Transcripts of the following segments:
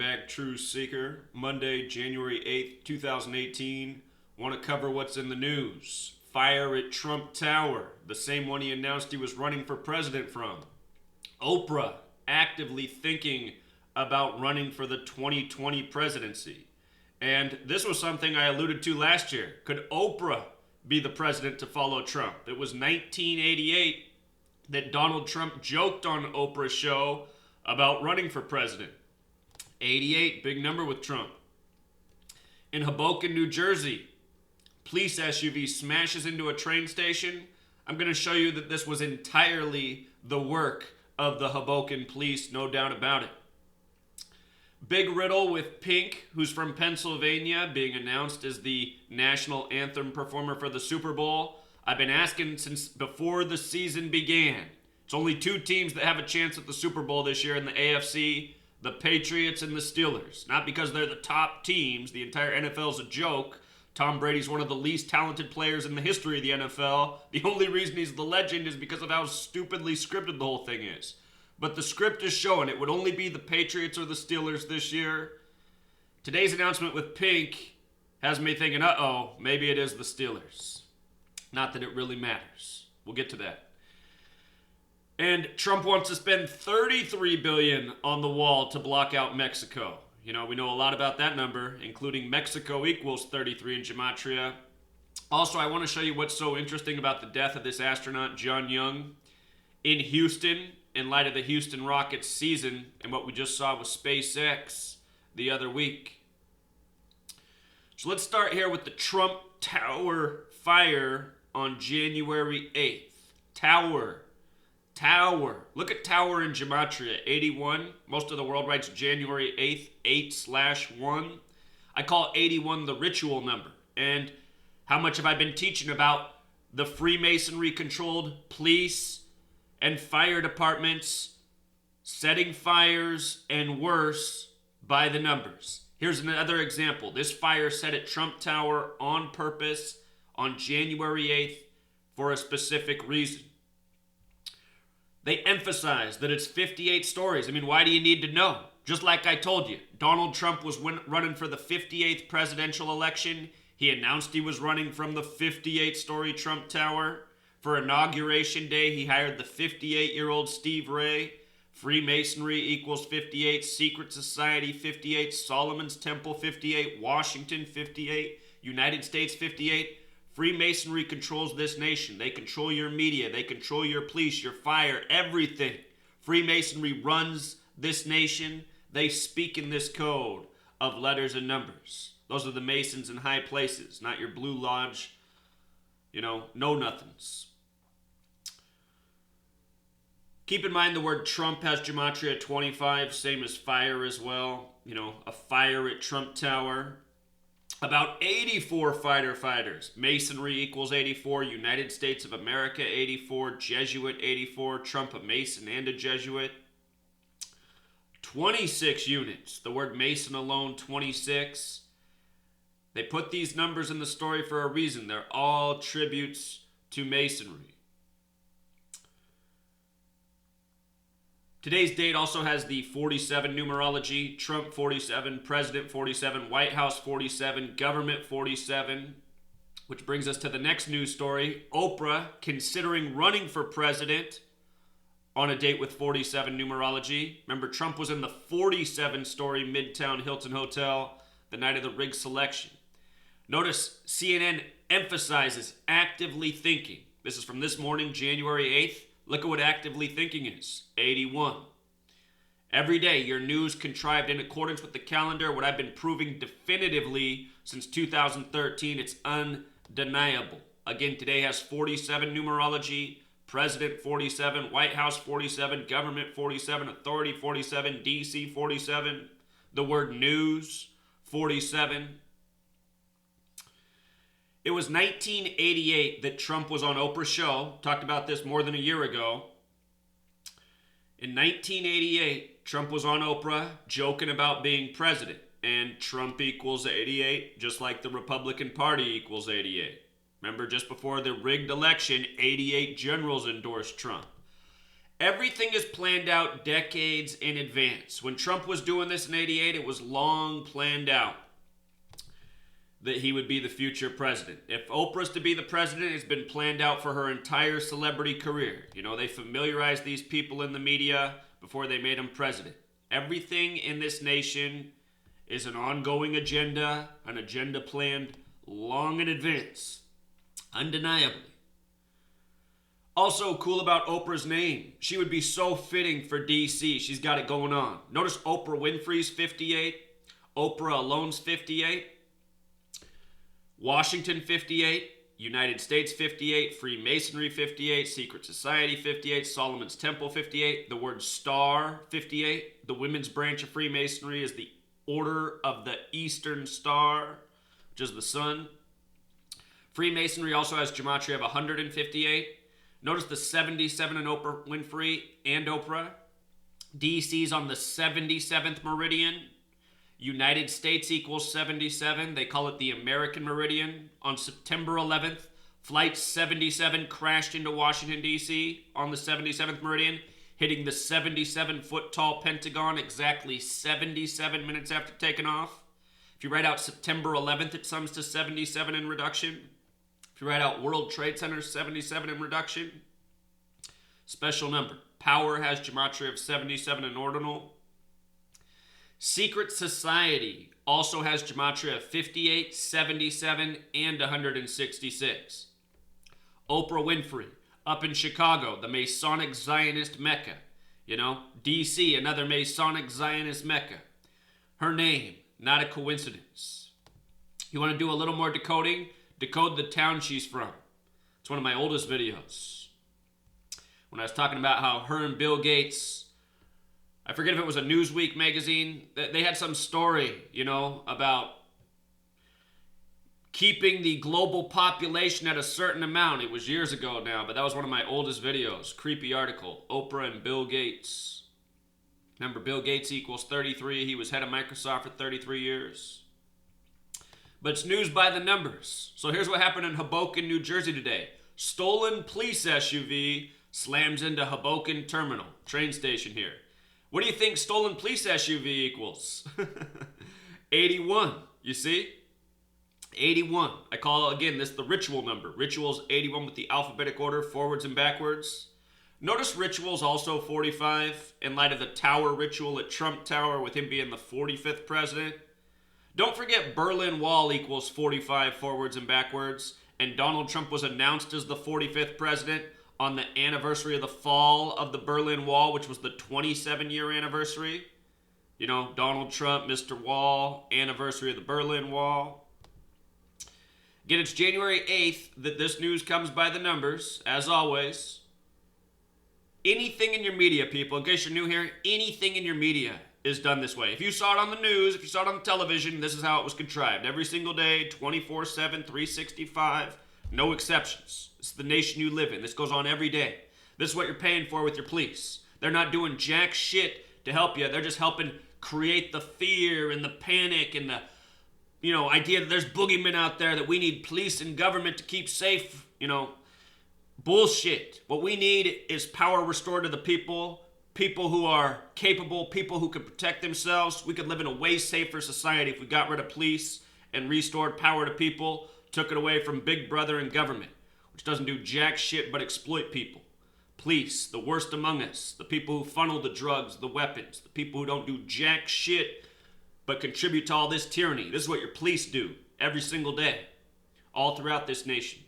back, True Seeker. Monday, January 8th, 2018. Want to cover what's in the news. Fire at Trump Tower, the same one he announced he was running for president from. Oprah actively thinking about running for the 2020 presidency. And this was something I alluded to last year. Could Oprah be the president to follow Trump? It was 1988 that Donald Trump joked on Oprah's show about running for president. 88, big number with Trump. In Hoboken, New Jersey, police SUV smashes into a train station. I'm going to show you that this was entirely the work of the Hoboken police, no doubt about it. Big riddle with Pink, who's from Pennsylvania, being announced as the national anthem performer for the Super Bowl. I've been asking since before the season began. It's only two teams that have a chance at the Super Bowl this year in the AFC, the Patriots and the Steelers. Not because they're the top teams. The entire NFL is a joke. Tom Brady's one of the least talented players in the history of the NFL. The only reason he's the legend is because of how stupidly scripted the whole thing is. But the script is showing it would only be the Patriots or the Steelers this year. Today's announcement with Pink has me thinking, uh-oh, maybe it is the Steelers. Not that it really matters. We'll get to that. And Trump wants to spend $33 billion on the wall to block out Mexico. You know, we know a lot about that number, including Mexico equals 33 in Gematria. Also, I want to show you what's so interesting about the death of this astronaut, John Young, in Houston, in light of the Houston Rockets season and what we just saw with SpaceX the other week. So let's start here with the Trump Tower fire on January 8th. Tower. Look at Tower in Gematria, 81. Most of the world writes January 8th, 8/1. I call 81 the ritual number. And how much have I been teaching about the Freemasonry-controlled police and fire departments setting fires and worse by the numbers? Here's another example. This fire set at Trump Tower on purpose on January 8th for a specific reason. They emphasize that it's 58 stories. I mean, why do you need to know? Just like I told you, Donald Trump was running for the 58th presidential election. He announced he was running from the 58-story Trump Tower. For Inauguration Day, he hired the 58-year-old Steve Ray. Freemasonry equals 58, Secret Society 58, Solomon's Temple 58, Washington 58, United States 58. Freemasonry controls this nation. They control your media. They control your police, your fire, everything. Freemasonry runs this nation. They speak in this code of letters and numbers. Those are the Masons in high places, not your Blue Lodge, know-nothings. Keep in mind the word Trump has Gematria 25, same as fire as well. A fire at Trump Tower. About 84 fighter fighters. Masonry equals 84. United States of America 84. Jesuit 84. Trump a Mason and a Jesuit. 26 units. The word Mason alone, 26. They put these numbers in the story for a reason. They're all tributes to Masonry. Today's date also has the 47 numerology. Trump 47, President 47, White House 47, Government 47. Which brings us to the next news story. Oprah considering running for president on a date with 47 numerology. Remember, Trump was in the 47-story Midtown Hilton Hotel the night of the rigged selection. Notice CNN emphasizes actively thinking. This is from this morning, January 8th. Look at what actively thinking is. 81. Every day, your news contrived in accordance with the calendar. What I've been proving definitively since 2013, it's undeniable. Again, today has 47 numerology, President 47, White House 47, Government 47, Authority 47, DC 47, the word news 47. It was 1988 that Trump was on Oprah's show. Talked about this more than a year ago. In 1988, Trump was on Oprah joking about being president. And Trump equals 88, just like the Republican Party equals 88. Remember, just before the rigged election, 88 generals endorsed Trump. Everything is planned out decades in advance. When Trump was doing this in 88, it was long planned out that he would be the future president. If Oprah's to be the president, it's been planned out for her entire celebrity career. You know, they familiarized these people in the media before they made him president. Everything in this nation is an ongoing agenda, an agenda planned long in advance, undeniably. Also cool about Oprah's name. She would be so fitting for DC. She's got it going on. Notice Oprah Winfrey's 58. Oprah alone's 58. Washington 58, United States 58, Freemasonry 58, Secret Society 58, Solomon's Temple 58, the word star 58. The women's branch of Freemasonry is the Order of the Eastern Star, which is the sun. Freemasonry also has Gematria of 158. Notice the 77 in Oprah Winfrey and Oprah. DC's on the 77th meridian. United States equals 77. They call it the American Meridian. On September 11th, Flight 77 crashed into Washington, D.C. on the 77th meridian, hitting the 77-foot-tall Pentagon exactly 77 minutes after taking off. If you write out September 11th, it sums to 77 in reduction. If you write out World Trade Center, 77 in reduction. Special number. Power has Gematria of 77 in ordinal. Secret Society also has Gematria of 58, 77, and 166. Oprah Winfrey, up in Chicago, the Masonic Zionist Mecca. You know, D.C., another Masonic Zionist Mecca. Her name, not a coincidence. You want to do a little more decoding? Decode the town she's from. It's one of my oldest videos. When I was talking about how her and Bill Gates, I forget if it was a Newsweek magazine, they had some story, you know, about keeping the global population at a certain amount. It was years ago now, but that was one of my oldest videos. Creepy article. Oprah and Bill Gates. Remember, Bill Gates equals 33. He was head of Microsoft for 33 years. But it's news by the numbers. So here's what happened in Hoboken, New Jersey today. Stolen police SUV slams into Hoboken Terminal, train station here. What do you think stolen police SUV equals? 81, you see? 81. I call, again, this the ritual number. Ritual's 81 with the alphabetic order, forwards and backwards. Notice ritual's also 45 in light of the tower ritual at Trump Tower with him being the 45th president. Don't forget Berlin Wall equals 45 forwards and backwards, and Donald Trump was announced as the 45th president on the anniversary of the fall of the Berlin Wall, which was the 27-year anniversary. You know, Donald Trump, Mr. Wall, anniversary of the Berlin Wall. Again, it's January 8th that this news comes by the numbers, as always. Anything in your media, people, in case you're new here, anything in your media is done this way. If you saw it on the news, if you saw it on the television, this is how it was contrived. Every single day, 24/7, 365, no exceptions. It's the nation you live in. This goes on every day. This is what you're paying for with your police. They're not doing jack shit to help you. They're just helping create the fear and the panic and the, you know, idea that there's boogeymen out there, that we need police and government to keep safe. You know, bullshit. What we need is power restored to the people, people who are capable, people who can protect themselves. We could live in a way safer society if we got rid of police and restored power to people, took it away from Big Brother and government, which doesn't do jack shit but exploit people. Police, the worst among us, the people who funnel the drugs, the weapons, the people who don't do jack shit but contribute to all this tyranny. This is what your police do every single day, all throughout this nation.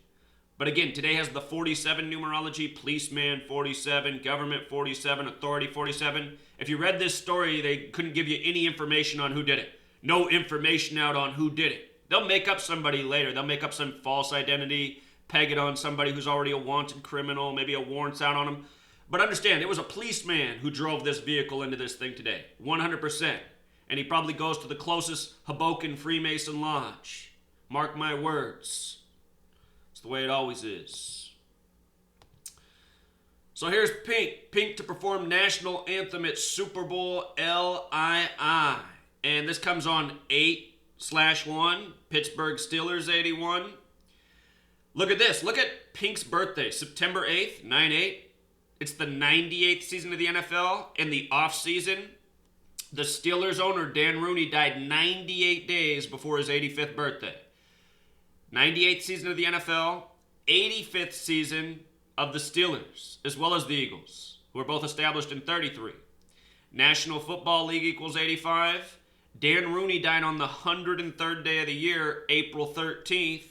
But again, today has the 47 numerology, policeman 47, government 47, authority 47. If you read this story, they couldn't give you any information on who did it. No information out on who did it. They'll make up somebody later. They'll make up some false identity, peg it on somebody who's already a wanted criminal, maybe a warrant's out on him. But understand, it was a policeman who drove this vehicle into this thing today, 100%. And he probably goes to the closest Hoboken Freemason Lodge. Mark my words. It's the way it always is. So here's Pink. Pink to perform national anthem at Super Bowl LII. And this comes on 8/1, Pittsburgh Steelers 81. Look at this. Look at Pink's birthday, September 8th, 9/8. It's the 98th season of the NFL. In the offseason, the Steelers owner, Dan Rooney, died 98 days before his 85th birthday. 98th season of the NFL, 85th season of the Steelers, as well as the Eagles, who were both established in 33. National Football League equals 85. Dan Rooney died on the 103rd day of the year, April 13th.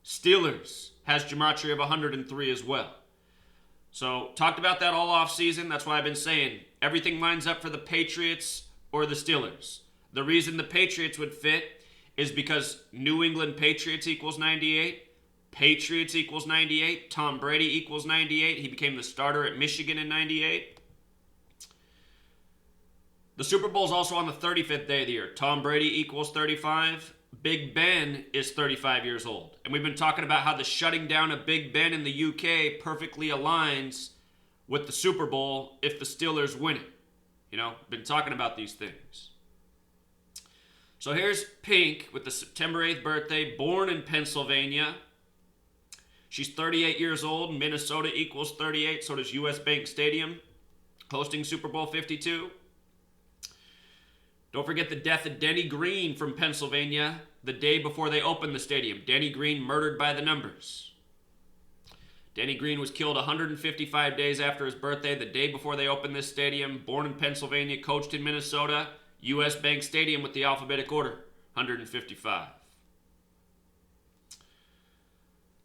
Steelers has Gematria of 103 as well. So, talked about that all off season. That's why I've been saying everything lines up for the Patriots or the Steelers. The reason the Patriots would fit is because New England Patriots equals 98. Patriots equals 98. Tom Brady equals 98. He became the starter at Michigan in 98. The Super Bowl is also on the 35th day of the year. Tom Brady equals 35. Big Ben is 35 years old. And we've been talking about how the shutting down of Big Ben in the UK perfectly aligns with the Super Bowl if the Steelers win it. You know, been talking about these things. So here's Pink with the September 8th birthday, born in Pennsylvania. She's 38 years old. Minnesota equals 38. So does US Bank Stadium, hosting Super Bowl 52. Don't forget the death of Denny Green from Pennsylvania the day before they opened the stadium. Denny Green murdered by the numbers. Denny Green was killed 155 days after his birthday, the day before they opened this stadium. Born in Pennsylvania, coached in Minnesota. US Bank Stadium with the alphabetic order, 155.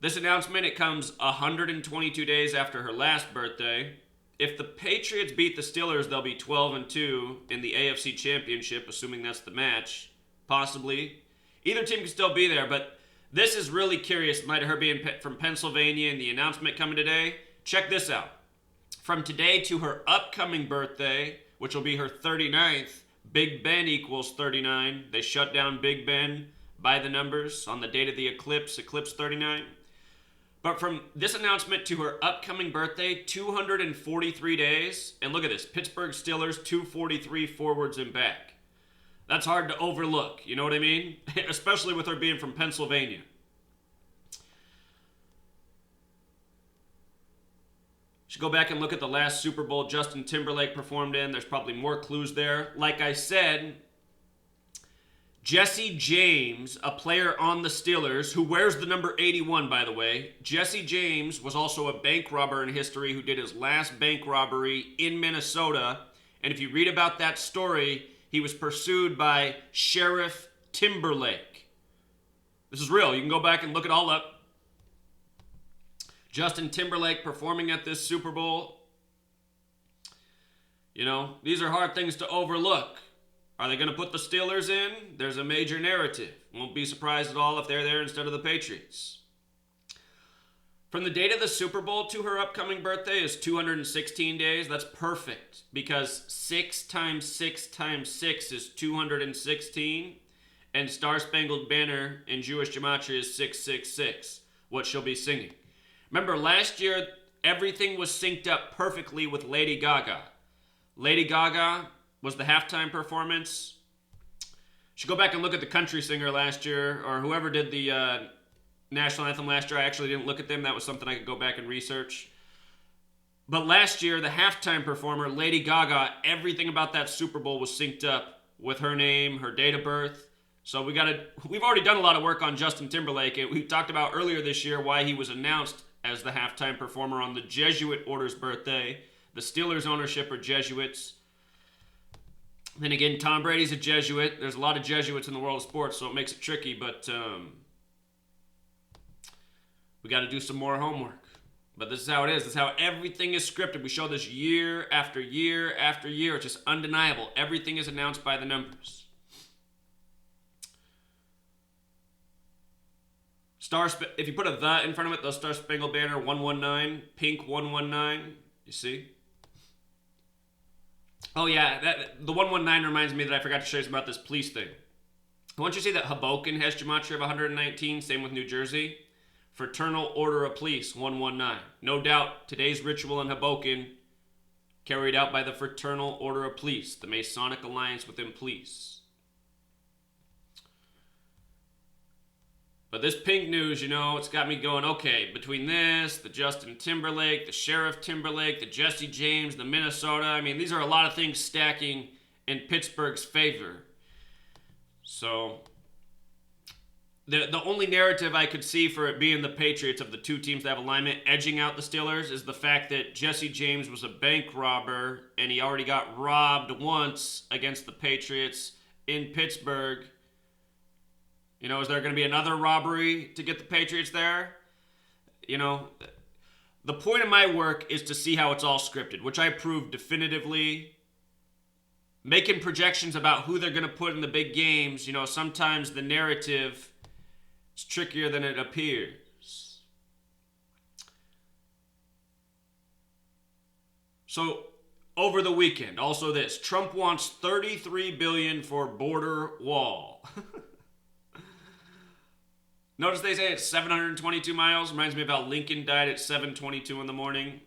This announcement, it comes 122 days after her last birthday. If the Patriots beat the Steelers, they'll be 12-2 in the AFC Championship, assuming that's the match. Possibly. Either team can still be there, but this is really curious in light of her being from Pennsylvania and the announcement coming today. Check this out. From today to her upcoming birthday, which will be her 39th, Big Ben equals 39. They shut down Big Ben by the numbers on the date of the eclipse, Eclipse 39. But from this announcement to her upcoming birthday, 243 days. And look at this, Pittsburgh Steelers, 243 forwards and back. That's hard to overlook, you know what I mean? Especially with her being from Pennsylvania. Should go back and look at the last Super Bowl Justin Timberlake performed in. There's probably more clues there. Like I said, Jesse James, a player on the Steelers, who wears the number 81, by the way. Jesse James was also a bank robber in history who did his last bank robbery in Minnesota. And if you read about that story, he was pursued by Sheriff Timberlake. This is real. You can go back and look it all up. Justin Timberlake performing at this Super Bowl. You know, these are hard things to overlook. Are they going to put the Steelers in? There's a major narrative. Won't be surprised at all if they're there instead of the Patriots. From the date of the Super Bowl to her upcoming birthday is 216 days. That's perfect because 6 times 6 times 6 is 216. And Star Spangled Banner in Jewish Gematria is 666, what she'll be singing. Remember, last year, everything was synced up perfectly with Lady Gaga. Lady Gaga was the halftime performance. You should go back and look at the country singer last year, or whoever did the national anthem last year. I actually didn't look at them. That was something I could go back and research. But last year, the halftime performer, Lady Gaga, everything about that Super Bowl was synced up with her name, her date of birth. So we've already done a lot of work on Justin Timberlake. We talked about earlier this year why he was announced as the halftime performer on the Jesuit order's birthday. The Steelers' ownership are Jesuits. Then again, Tom Brady's a Jesuit. There's a lot of Jesuits in the world of sports, so it makes it tricky, but we got to do some more homework. But this is how it is. This is how everything is scripted. We show this year after year after year. It's just undeniable. Everything is announced by the numbers. If you put a "the" in front of it, the Star Spangled Banner 119, Pink 119. You see? Oh yeah, the 119 reminds me that I forgot to show you about this police thing. I want you to see that Hoboken has Gematria of 119, same with New Jersey. Fraternal Order of Police 119. No doubt today's ritual in Hoboken carried out by the Fraternal Order of Police, the Masonic alliance within police. But this pink news, it's got me going, okay, between this, the Justin Timberlake, the Sheriff Timberlake, the Jesse James, the Minnesota, I mean, these are a lot of things stacking in Pittsburgh's favor. So, the only narrative I could see for it being the Patriots of the two teams that have alignment edging out the Steelers is the fact that Jesse James was a bank robber and he already got robbed once against the Patriots in Pittsburgh. Is there going to be another robbery to get the Patriots there? The point of my work is to see how it's all scripted, which I proved definitively. Making projections about who they're going to put in the big games, sometimes the narrative is trickier than it appears. So, over the weekend, also this, Trump wants $33 billion for border wall. Notice they say it's 722 miles. Reminds me of how Lincoln died at 7:22 in the morning.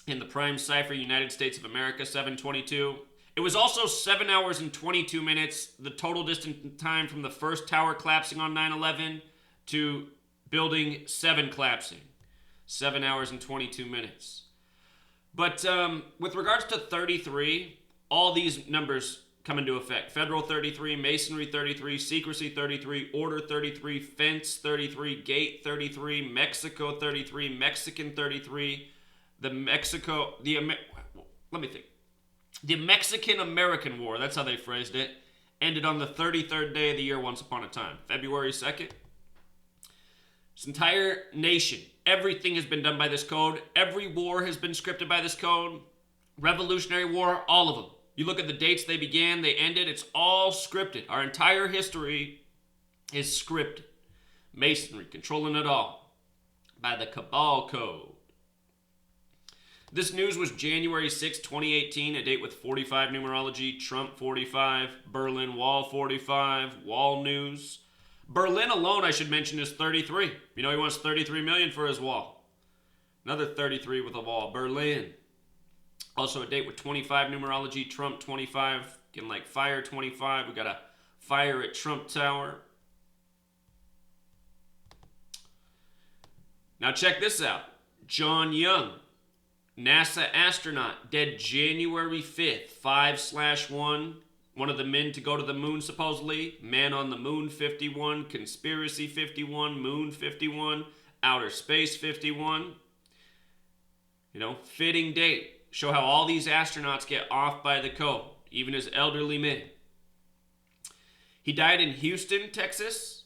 In the prime cipher, United States of America, 7:22. It was also 7 hours and 22 minutes, the total distance in time from the first tower collapsing on 9/11 to building 7 collapsing. 7 hours and 22 minutes. But with regards to 33, all these numbers come into effect. Federal 33, Masonry 33, Secrecy 33, Order 33, Fence 33, Gate 33, Mexico 33, Mexican 33, the Mexican-American War, that's how they phrased it, ended on the 33rd day of the year once upon a time, February 2nd. This entire nation, everything has been done by this code. Every war has been scripted by this code. Revolutionary War, all of them. You look at the dates they began, they ended, it's all scripted. Our entire history is scripted. Masonry, controlling it all by the Cabal Code. This news was January 6, 2018, a date with 45 numerology, Trump 45, Berlin Wall 45, Wall News. Berlin alone, I should mention, is 33. He wants $33 million for his wall. Another 33 with a wall, Berlin. Also a date with 25 numerology, Trump 25, getting like fire 25. We got a fire at Trump Tower. Now check this out. John Young, NASA astronaut, dead January 5th, 5/1. One of the men to go to the moon, supposedly. Man on the Moon 51, Conspiracy 51, Moon 51, Outer Space 51. Fitting date. Show how all these astronauts get off by the code, even as elderly men. He died in Houston, Texas.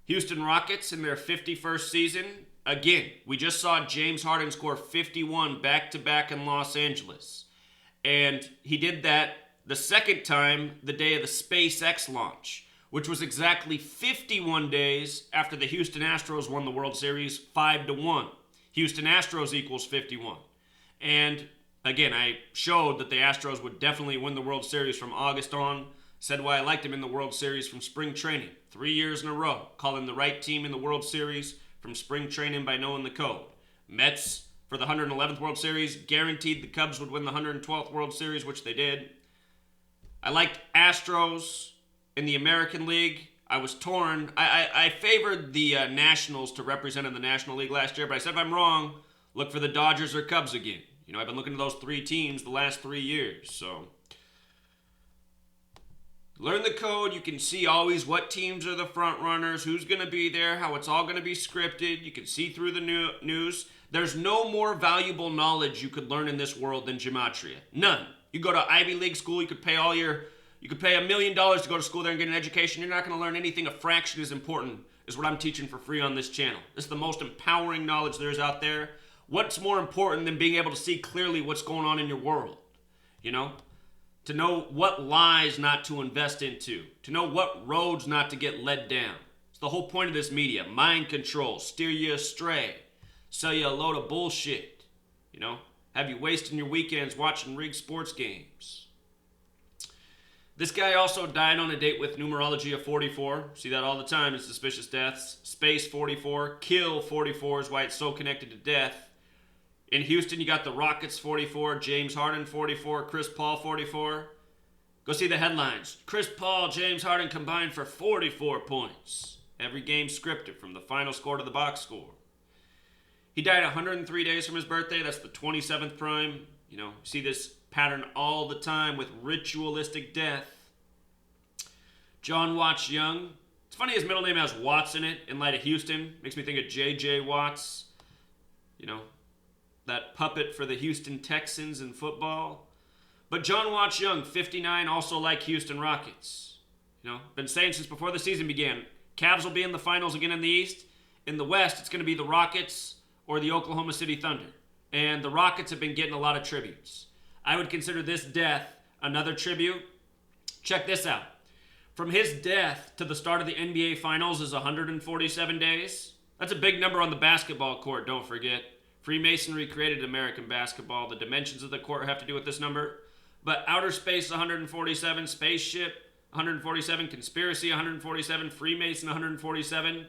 Houston Rockets in their 51st season. Again, we just saw James Harden score 51 back-to-back in Los Angeles. And he did that the second time the day of the SpaceX launch, which was exactly 51 days after the Houston Astros won the World Series 5-1. Houston Astros equals 51. And again, I showed that the Astros would definitely win the World Series from August on. Said why I liked him in the World Series from spring training. 3 years in a row. Calling the right team in the World Series from spring training by knowing the code. Mets, for the 111th World Series, guaranteed the Cubs would win the 112th World Series, which they did. I liked Astros in the American League. I was torn. I favored the Nationals to represent in the National League last year, but I said if I'm wrong, look for the Dodgers or Cubs again. I've been looking at those 3 teams the last 3 years, so. Learn the code. You can see always what teams are the front runners, who's going to be there, how it's all going to be scripted. You can see through the news. There's no more valuable knowledge you could learn in this world than Gematria. None. You go to Ivy League school, you could pay $1 million to go to school there and get an education. You're not going to learn anything a fraction as important as what I'm teaching for free on this channel. This is the most empowering knowledge there is out there. What's more important than being able to see clearly what's going on in your world? To know what lies not to invest into. To know what roads not to get led down. It's the whole point of this media. Mind control. Steer you astray. Sell you a load of bullshit. Have you wasting your weekends watching rigged sports games. This guy also died on a date with numerology of 44. See that all the time in suspicious deaths. Space 44. Kill 44 is why it's so connected to death. In Houston, you got the Rockets 44, James Harden 44, Chris Paul 44. Go see the headlines. Chris Paul, James Harden combined for 44 points. Every game scripted from the final score to the box score. He died 103 days from his birthday. That's the 27th prime. You see this pattern all the time with ritualistic death. John Watts Young. It's funny his middle name has Watts in it in light of Houston. Makes me think of J.J. Watts. That puppet for the Houston Texans in football. But John Watts Young, 59, also like Houston Rockets. Been saying since before the season began, Cavs will be in the finals again in the East. In the West, it's going to be the Rockets or the Oklahoma City Thunder. And the Rockets have been getting a lot of tributes. I would consider this death another tribute. Check this out. From his death to the start of the NBA Finals is 147 days. That's a big number on the basketball court, don't forget. Freemasonry created American basketball. The dimensions of the court have to do with this number. But outer space, 147. Spaceship, 147. Conspiracy, 147. Freemason, 147.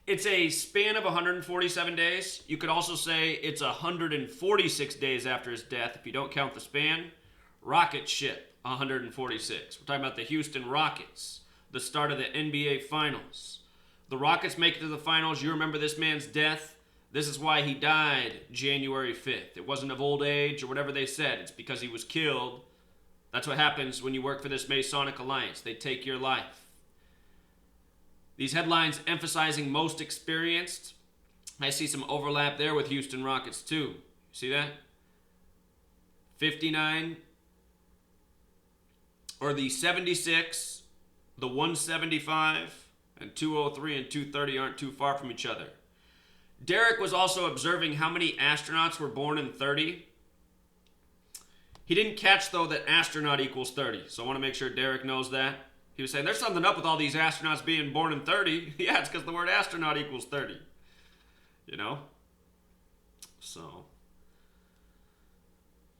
It's a span of 147 days. You could also say it's 146 days after his death if you don't count the span. Rocket ship, 146. We're talking about the Houston Rockets, the start of the NBA Finals. The Rockets make it to the finals. You remember this man's death. This is why he died January 5th. It wasn't of old age or whatever they said. It's because he was killed. That's what happens when you work for this Masonic alliance. They take your life. These headlines emphasizing most experienced. I see some overlap there with Houston Rockets too. See that? 59, or the 76, the 175, and 203 and 230 aren't too far from each other. Derek was also observing how many astronauts were born in 30. He didn't catch, though, that astronaut equals 30. So I want to make sure Derek knows that. He was saying, there's something up with all these astronauts being born in 30. Yeah, it's because the word astronaut equals 30. So,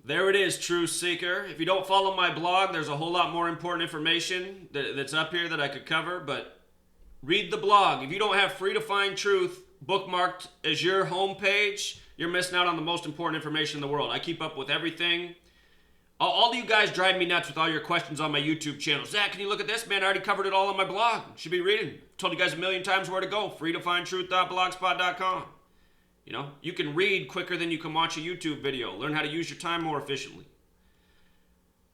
there it is, True Seeker. If you don't follow my blog, there's a whole lot more important information that's up here that I could cover. But read the blog. If you don't have Free to Find Truth bookmarked as your homepage, you're missing out on the most important information in the world. I keep up with everything. All of you guys drive me nuts with all your questions on my YouTube channel. Zach, can you look at this? Man, I already covered it all on my blog. You should be reading. Told you guys a million times where to go. freetofindtruth.blogspot.com. You can read quicker than you can watch a YouTube video. Learn how to use your time more efficiently.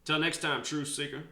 Till next time, True Seeker.